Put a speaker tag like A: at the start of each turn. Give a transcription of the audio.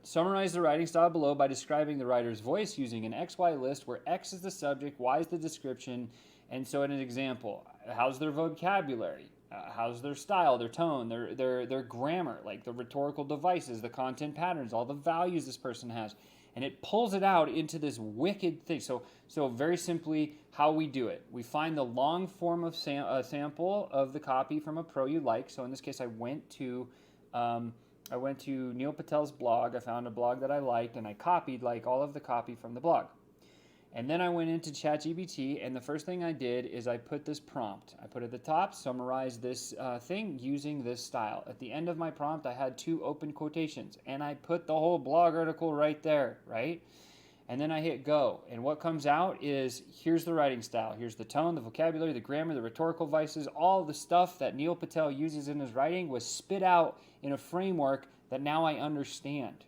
A: Summarize the writing style below by describing the writer's voice using an XY list where X is the subject, Y is the description. And so in an example, how's their vocabulary? How's their style, their tone, their grammar, like the rhetorical devices, the content patterns, all the values this person has. And it pulls it out into this wicked thing. So very simply, how we do it. We find the long form of sample of the copy from a pro you like. So in this case, I went to Neil Patel's blog. I found a blog that I liked, and I copied like all of the copy from the blog. And then I went into ChatGPT, and the first thing I did is I put this prompt. I put at the top, summarize this thing using this style. At the end of my prompt, I had 2 open quotations, and I put the whole blog article right there, right? And then I hit go, and what comes out is, here's the writing style. Here's the tone, the vocabulary, the grammar, the rhetorical devices, all the stuff that Neil Patel uses in his writing was spit out in a framework that now I understand.